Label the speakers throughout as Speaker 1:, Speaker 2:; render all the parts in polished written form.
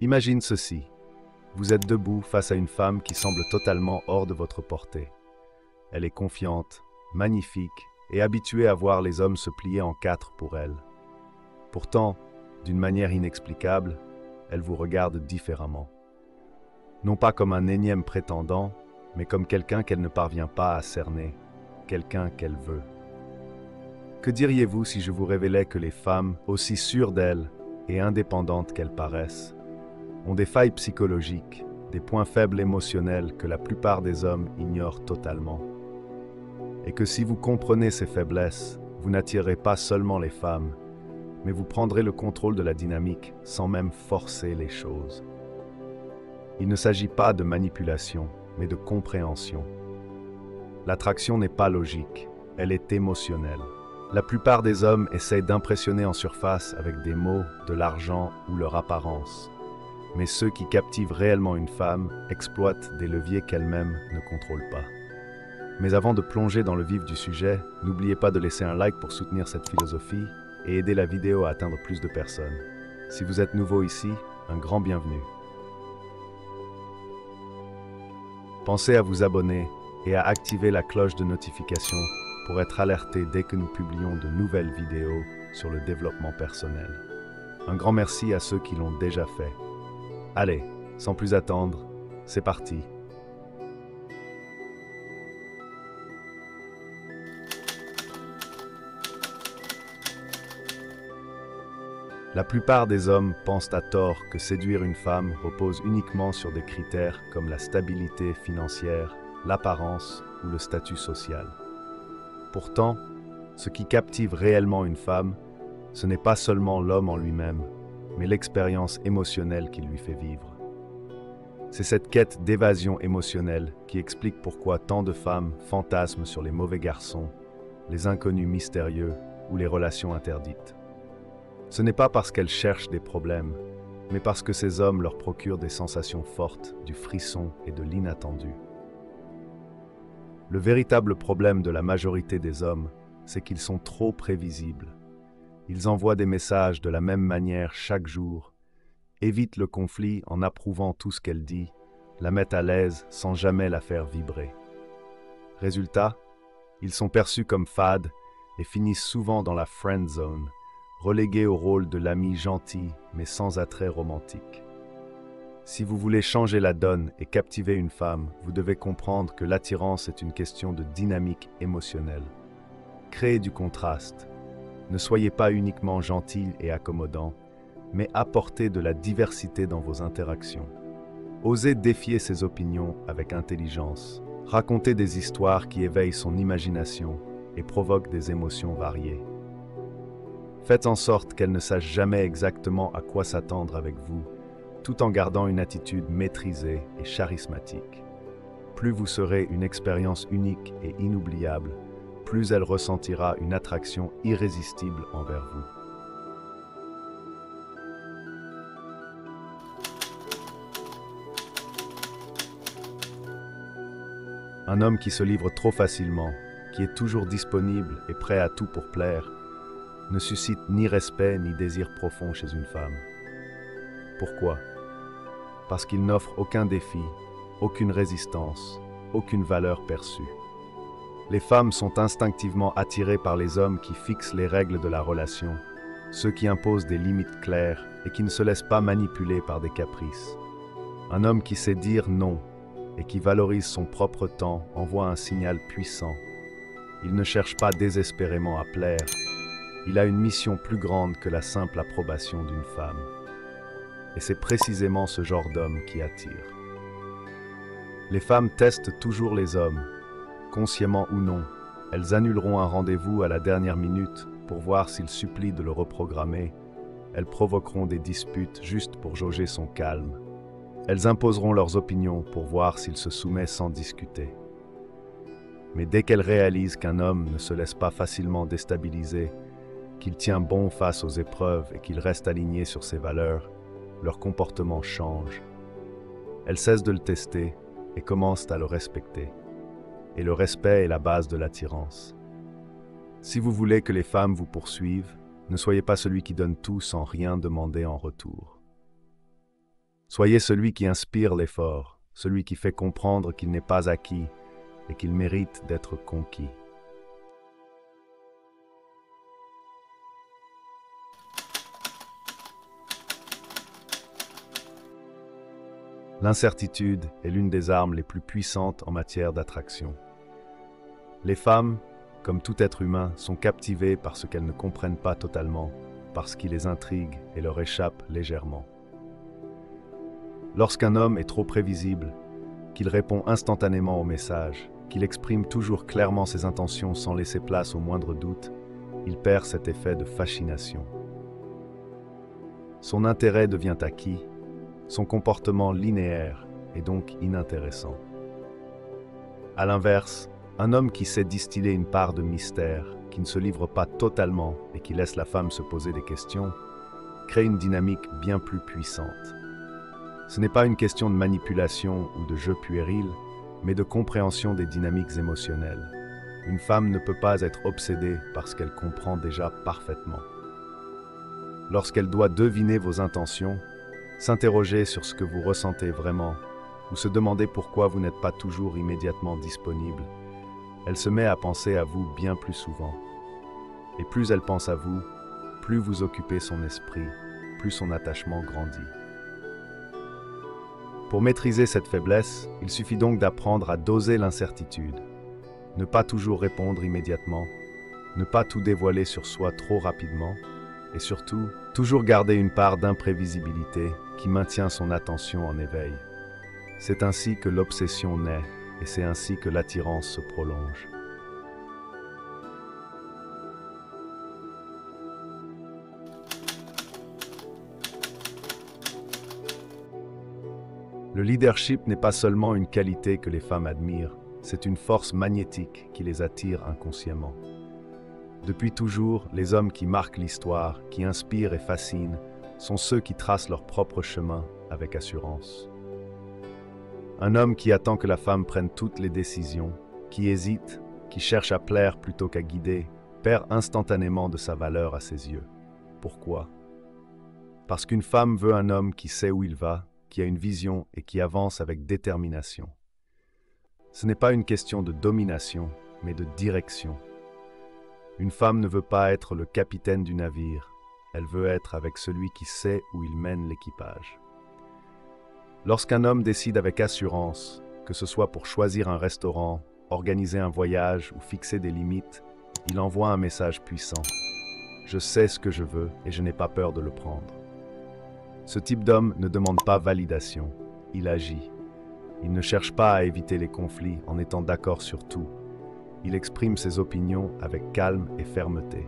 Speaker 1: Imagine ceci. Vous êtes debout face à une femme qui semble totalement hors de votre portée. Elle est confiante, magnifique et habituée à voir les hommes se plier en quatre pour elle. Pourtant, d'une manière inexplicable, elle vous regarde différemment. Non pas comme un énième prétendant, mais comme quelqu'un qu'elle ne parvient pas à cerner, quelqu'un qu'elle veut. Que diriez-vous si je vous révélais que les femmes, aussi sûres d'elles et indépendantes qu'elles paraissent, ont des failles psychologiques, des points faibles émotionnels que la plupart des hommes ignorent totalement. Et que si vous comprenez ces faiblesses, vous n'attirerez pas seulement les femmes, mais vous prendrez le contrôle de la dynamique sans même forcer les choses. Il ne s'agit pas de manipulation, mais de compréhension. L'attraction n'est pas logique, elle est émotionnelle. La plupart des hommes essayent d'impressionner en surface avec des mots, de l'argent ou leur apparence. Mais ceux qui captivent réellement une femme exploitent des leviers qu'elle-même ne contrôle pas. Mais avant de plonger dans le vif du sujet, n'oubliez pas de laisser un like pour soutenir cette philosophie et aider la vidéo à atteindre plus de personnes. Si vous êtes nouveau ici, un grand bienvenue. Pensez à vous abonner et à activer la cloche de notification pour être alerté dès que nous publions de nouvelles vidéos sur le développement personnel. Un grand merci à ceux qui l'ont déjà fait. Allez, sans plus attendre, c'est parti. La plupart des hommes pensent à tort que séduire une femme repose uniquement sur des critères comme la stabilité financière, l'apparence ou le statut social. Pourtant, ce qui captive réellement une femme, ce n'est pas seulement l'homme en lui-même, mais l'expérience émotionnelle qu'il lui fait vivre. C'est cette quête d'évasion émotionnelle qui explique pourquoi tant de femmes fantasment sur les mauvais garçons, les inconnus mystérieux ou les relations interdites. Ce n'est pas parce qu'elles cherchent des problèmes, mais parce que ces hommes leur procurent des sensations fortes, du frisson et de l'inattendu. Le véritable problème de la majorité des hommes, c'est qu'ils sont trop prévisibles. Ils envoient des messages de la même manière chaque jour, évitent le conflit en approuvant tout ce qu'elle dit, la mettent à l'aise sans jamais la faire vibrer. Résultat, ils sont perçus comme fades et finissent souvent dans la friend zone, relégués au rôle de l'ami gentil mais sans attrait romantique. Si vous voulez changer la donne et captiver une femme, vous devez comprendre que l'attirance est une question de dynamique émotionnelle. Créez du contraste. Ne soyez pas uniquement gentil et accommodant, mais apportez de la diversité dans vos interactions. Osez défier ses opinions avec intelligence. Racontez des histoires qui éveillent son imagination et provoquent des émotions variées. Faites en sorte qu'elle ne sache jamais exactement à quoi s'attendre avec vous, tout en gardant une attitude maîtrisée et charismatique. Plus vous serez une expérience unique et inoubliable, plus elle ressentira une attraction irrésistible envers vous. Un homme qui se livre trop facilement, qui est toujours disponible et prêt à tout pour plaire, ne suscite ni respect ni désir profond chez une femme. Pourquoi? Parce qu'il n'offre aucun défi, aucune résistance, aucune valeur perçue. Les femmes sont instinctivement attirées par les hommes qui fixent les règles de la relation, ceux qui imposent des limites claires et qui ne se laissent pas manipuler par des caprices. Un homme qui sait dire non et qui valorise son propre temps envoie un signal puissant. Il ne cherche pas désespérément à plaire. Il a une mission plus grande que la simple approbation d'une femme. Et c'est précisément ce genre d'homme qui attire. Les femmes testent toujours les hommes, consciemment ou non. Elles annuleront un rendez-vous à la dernière minute pour voir s'il supplie de le reprogrammer. Elles provoqueront des disputes juste pour jauger son calme. Elles imposeront leurs opinions pour voir s'il se soumet sans discuter. Mais dès qu'elles réalisent qu'un homme ne se laisse pas facilement déstabiliser, qu'il tient bon face aux épreuves et qu'il reste aligné sur ses valeurs, leur comportement change. Elles cessent de le tester et commencent à le respecter. Et le respect est la base de l'attirance. Si vous voulez que les femmes vous poursuivent, ne soyez pas celui qui donne tout sans rien demander en retour. Soyez celui qui inspire l'effort, celui qui fait comprendre qu'il n'est pas acquis et qu'il mérite d'être conquis. L'incertitude est l'une des armes les plus puissantes en matière d'attraction. Les femmes, comme tout être humain, sont captivées par ce qu'elles ne comprennent pas totalement, par ce qui les intrigue et leur échappe légèrement. Lorsqu'un homme est trop prévisible, qu'il répond instantanément au message, qu'il exprime toujours clairement ses intentions sans laisser place au moindre doute, il perd cet effet de fascination. Son intérêt devient acquis, son comportement linéaire et donc inintéressant. À l'inverse, un homme qui sait distiller une part de mystère, qui ne se livre pas totalement et qui laisse la femme se poser des questions, crée une dynamique bien plus puissante. Ce n'est pas une question de manipulation ou de jeu puéril, mais de compréhension des dynamiques émotionnelles. Une femme ne peut pas être obsédée parce qu'elle comprend déjà parfaitement. Lorsqu'elle doit deviner vos intentions, s'interroger sur ce que vous ressentez vraiment, ou se demander pourquoi vous n'êtes pas toujours immédiatement disponible, elle se met à penser à vous bien plus souvent. Et plus elle pense à vous, plus vous occupez son esprit, plus son attachement grandit. Pour maîtriser cette faiblesse, il suffit donc d'apprendre à doser l'incertitude, ne pas toujours répondre immédiatement, ne pas tout dévoiler sur soi trop rapidement, et surtout, toujours garder une part d'imprévisibilité qui maintient son attention en éveil. C'est ainsi que l'obsession naît, et c'est ainsi que l'attirance se prolonge. Le leadership n'est pas seulement une qualité que les femmes admirent, c'est une force magnétique qui les attire inconsciemment. Depuis toujours, les hommes qui marquent l'histoire, qui inspirent et fascinent, sont ceux qui tracent leur propre chemin avec assurance. Un homme qui attend que la femme prenne toutes les décisions, qui hésite, qui cherche à plaire plutôt qu'à guider, perd instantanément de sa valeur à ses yeux. Pourquoi? Parce qu'une femme veut un homme qui sait où il va, qui a une vision et qui avance avec détermination. Ce n'est pas une question de domination, mais de direction. Une femme ne veut pas être le capitaine du navire, elle veut être avec celui qui sait où il mène l'équipage. Lorsqu'un homme décide avec assurance, que ce soit pour choisir un restaurant, organiser un voyage ou fixer des limites, il envoie un message puissant. Je sais ce que je veux et je n'ai pas peur de le prendre. Ce type d'homme ne demande pas validation, il agit. Il ne cherche pas à éviter les conflits en étant d'accord sur tout. Il exprime ses opinions avec calme et fermeté.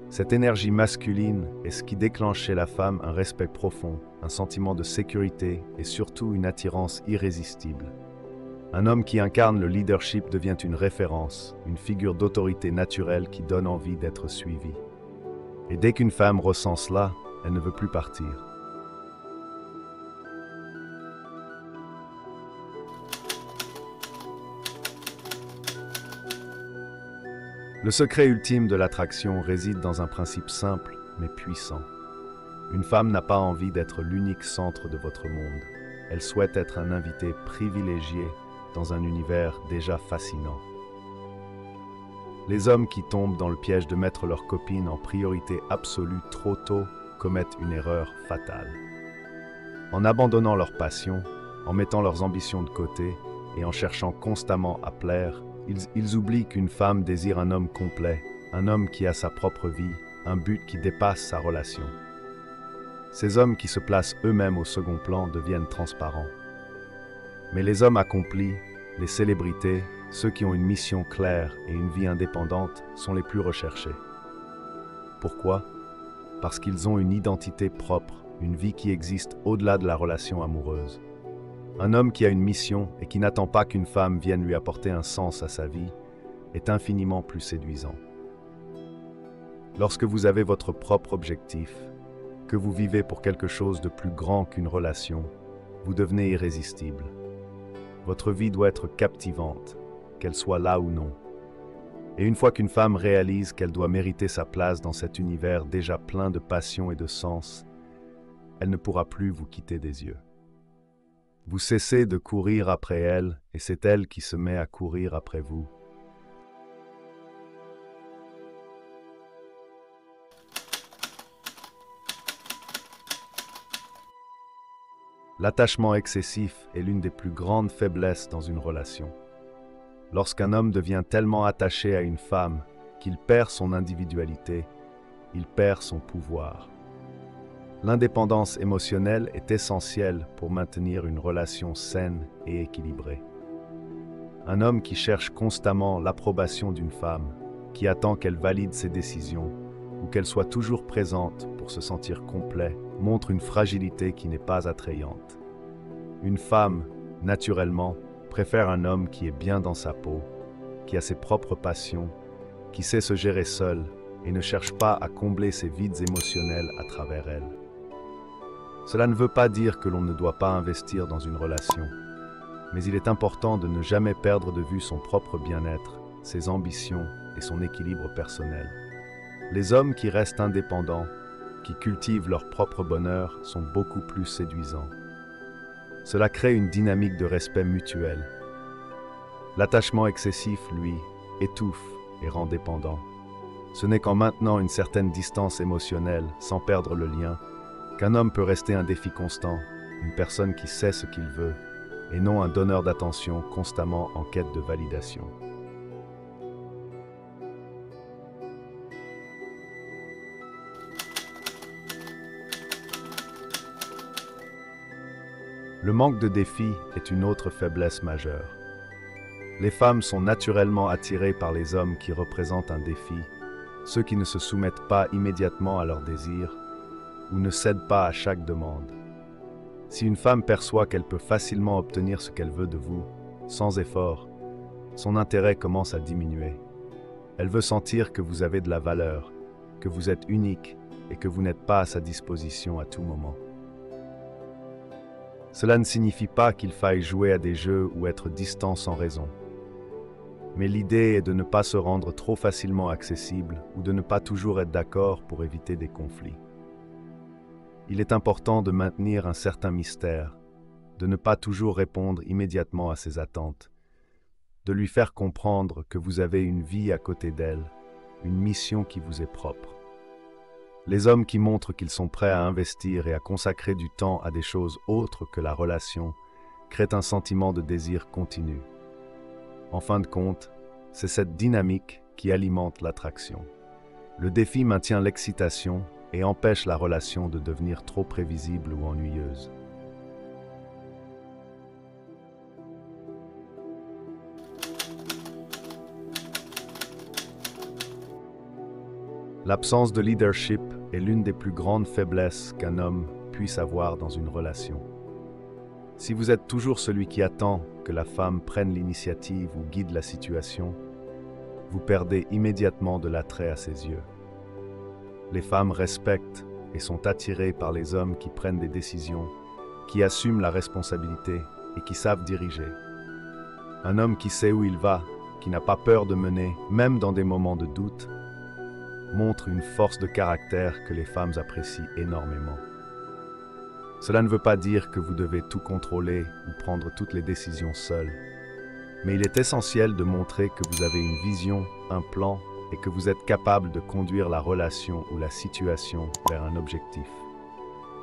Speaker 1: Cette énergie masculine est ce qui déclenche chez la femme un respect profond, un sentiment de sécurité et surtout une attirance irrésistible. Un homme qui incarne le leadership devient une référence, une figure d'autorité naturelle qui donne envie d'être suivie. Et dès qu'une femme ressent cela, elle ne veut plus partir. Le secret ultime de l'attraction réside dans un principe simple mais puissant. Une femme n'a pas envie d'être l'unique centre de votre monde. Elle souhaite être un invité privilégié dans un univers déjà fascinant. Les hommes qui tombent dans le piège de mettre leur copine en priorité absolue trop tôt commettent une erreur fatale. En abandonnant leur passion, en mettant leurs ambitions de côté et en cherchant constamment à plaire, ils oublient qu'une femme désire un homme complet, un homme qui a sa propre vie, un but qui dépasse sa relation. Ces hommes qui se placent eux-mêmes au second plan deviennent transparents. Mais les hommes accomplis, les célébrités, ceux qui ont une mission claire et une vie indépendante sont les plus recherchés. Pourquoi? Parce qu'ils ont une identité propre, une vie qui existe au-delà de la relation amoureuse. Un homme qui a une mission et qui n'attend pas qu'une femme vienne lui apporter un sens à sa vie est infiniment plus séduisant. Lorsque vous avez votre propre objectif, que vous vivez pour quelque chose de plus grand qu'une relation, vous devenez irrésistible. Votre vie doit être captivante, qu'elle soit là ou non. Et une fois qu'une femme réalise qu'elle doit mériter sa place dans cet univers déjà plein de passion et de sens, elle ne pourra plus vous quitter des yeux. Vous cessez de courir après elle et c'est elle qui se met à courir après vous. L'attachement excessif est l'une des plus grandes faiblesses dans une relation. Lorsqu'un homme devient tellement attaché à une femme qu'il perd son individualité, il perd son pouvoir. L'indépendance émotionnelle est essentielle pour maintenir une relation saine et équilibrée. Un homme qui cherche constamment l'approbation d'une femme, qui attend qu'elle valide ses décisions ou qu'elle soit toujours présente pour se sentir complet, montre une fragilité qui n'est pas attrayante. Une femme, naturellement, préfère un homme qui est bien dans sa peau, qui a ses propres passions, qui sait se gérer seul et ne cherche pas à combler ses vides émotionnels à travers elle. Cela ne veut pas dire que l'on ne doit pas investir dans une relation, mais il est important de ne jamais perdre de vue son propre bien-être, ses ambitions et son équilibre personnel. Les hommes qui restent indépendants, qui cultivent leur propre bonheur, sont beaucoup plus séduisants. Cela crée une dynamique de respect mutuel. L'attachement excessif, lui, étouffe et rend dépendant. Ce n'est qu'en maintenant une certaine distance émotionnelle, sans perdre le lien, qu'un homme peut rester un défi constant, une personne qui sait ce qu'il veut, et non un donneur d'attention constamment en quête de validation. Le manque de défis est une autre faiblesse majeure. Les femmes sont naturellement attirées par les hommes qui représentent un défi, ceux qui ne se soumettent pas immédiatement à leurs désirs ou ne cèdent pas à chaque demande. Si une femme perçoit qu'elle peut facilement obtenir ce qu'elle veut de vous, sans effort, son intérêt commence à diminuer. Elle veut sentir que vous avez de la valeur, que vous êtes unique et que vous n'êtes pas à sa disposition à tout moment. Cela ne signifie pas qu'il faille jouer à des jeux ou être distant sans raison. Mais l'idée est de ne pas se rendre trop facilement accessible ou de ne pas toujours être d'accord pour éviter des conflits. Il est important de maintenir un certain mystère, de ne pas toujours répondre immédiatement à ses attentes, de lui faire comprendre que vous avez une vie à côté d'elle, une mission qui vous est propre. Les hommes qui montrent qu'ils sont prêts à investir et à consacrer du temps à des choses autres que la relation créent un sentiment de désir continu. En fin de compte, c'est cette dynamique qui alimente l'attraction. Le défi maintient l'excitation et empêche la relation de devenir trop prévisible ou ennuyeuse. L'absence de leadership est l'une des plus grandes faiblesses qu'un homme puisse avoir dans une relation. Si vous êtes toujours celui qui attend que la femme prenne l'initiative ou guide la situation, vous perdez immédiatement de l'attrait à ses yeux. Les femmes respectent et sont attirées par les hommes qui prennent des décisions, qui assument la responsabilité et qui savent diriger. Un homme qui sait où il va, qui n'a pas peur de mener, même dans des moments de doute, montre une force de caractère que les femmes apprécient énormément. Cela ne veut pas dire que vous devez tout contrôler ou prendre toutes les décisions seul, mais il est essentiel de montrer que vous avez une vision, un plan, et que vous êtes capable de conduire la relation ou la situation vers un objectif.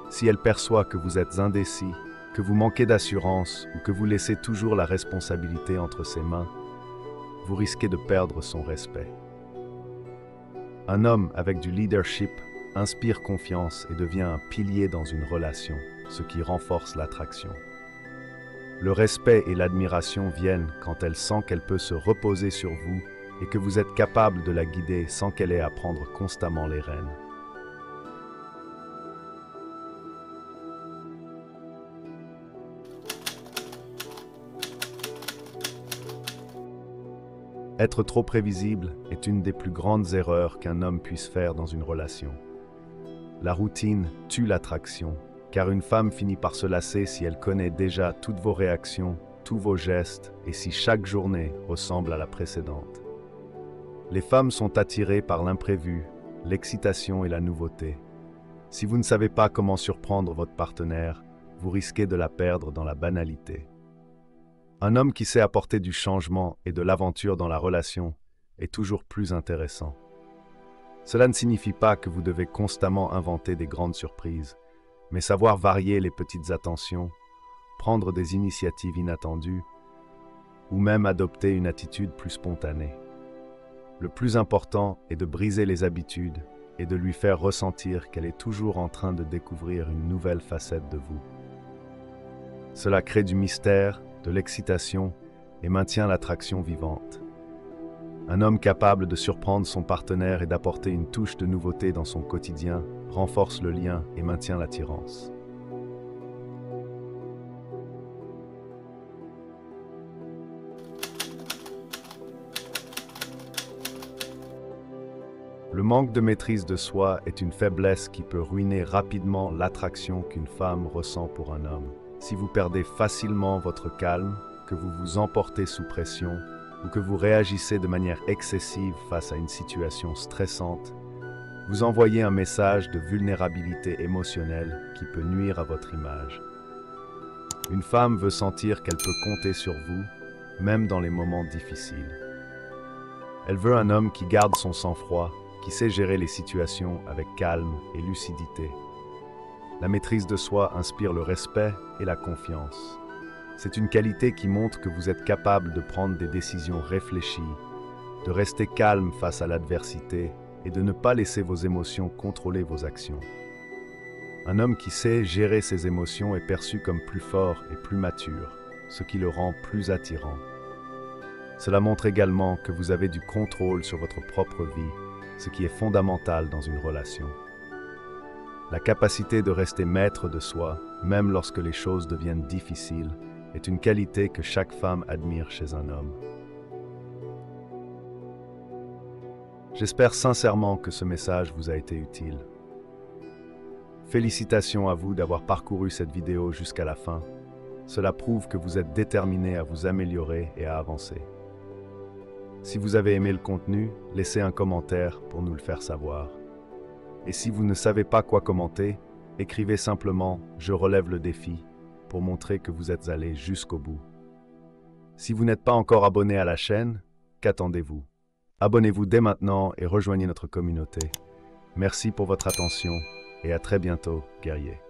Speaker 1: Si elle perçoit que vous êtes indécis, que vous manquez d'assurance ou que vous laissez toujours la responsabilité entre ses mains, vous risquez de perdre son respect. Un homme avec du leadership inspire confiance et devient un pilier dans une relation, ce qui renforce l'attraction. Le respect et l'admiration viennent quand elle sent qu'elle peut se reposer sur vous et que vous êtes capable de la guider sans qu'elle ait à prendre constamment les rênes. Être trop prévisible est une des plus grandes erreurs qu'un homme puisse faire dans une relation. La routine tue l'attraction, car une femme finit par se lasser si elle connaît déjà toutes vos réactions, tous vos gestes, et si chaque journée ressemble à la précédente. Les femmes sont attirées par l'imprévu, l'excitation et la nouveauté. Si vous ne savez pas comment surprendre votre partenaire, vous risquez de la perdre dans la banalité. Un homme qui sait apporter du changement et de l'aventure dans la relation est toujours plus intéressant. Cela ne signifie pas que vous devez constamment inventer des grandes surprises, mais savoir varier les petites attentions, prendre des initiatives inattendues, ou même adopter une attitude plus spontanée. Le plus important est de briser les habitudes et de lui faire ressentir qu'elle est toujours en train de découvrir une nouvelle facette de vous. Cela crée du mystère, de l'excitation et maintient l'attraction vivante. Un homme capable de surprendre son partenaire et d'apporter une touche de nouveauté dans son quotidien renforce le lien et maintient l'attirance. Le manque de maîtrise de soi est une faiblesse qui peut ruiner rapidement l'attraction qu'une femme ressent pour un homme. Si vous perdez facilement votre calme, que vous vous emportez sous pression ou que vous réagissez de manière excessive face à une situation stressante, vous envoyez un message de vulnérabilité émotionnelle qui peut nuire à votre image. Une femme veut sentir qu'elle peut compter sur vous, même dans les moments difficiles. Elle veut un homme qui garde son sang-froid, qui sait gérer les situations avec calme et lucidité. La maîtrise de soi inspire le respect et la confiance. C'est une qualité qui montre que vous êtes capable de prendre des décisions réfléchies, de rester calme face à l'adversité et de ne pas laisser vos émotions contrôler vos actions. Un homme qui sait gérer ses émotions est perçu comme plus fort et plus mature, ce qui le rend plus attirant. Cela montre également que vous avez du contrôle sur votre propre vie, ce qui est fondamental dans une relation. La capacité de rester maître de soi, même lorsque les choses deviennent difficiles, est une qualité que chaque femme admire chez un homme. J'espère sincèrement que ce message vous a été utile. Félicitations à vous d'avoir parcouru cette vidéo jusqu'à la fin. Cela prouve que vous êtes déterminé à vous améliorer et à avancer. Si vous avez aimé le contenu, laissez un commentaire pour nous le faire savoir. Et si vous ne savez pas quoi commenter, écrivez simplement « Je relève le défi » pour montrer que vous êtes allé jusqu'au bout. Si vous n'êtes pas encore abonné à la chaîne, qu'attendez-vous? Abonnez-vous dès maintenant et rejoignez notre communauté. Merci pour votre attention et à très bientôt, guerriers.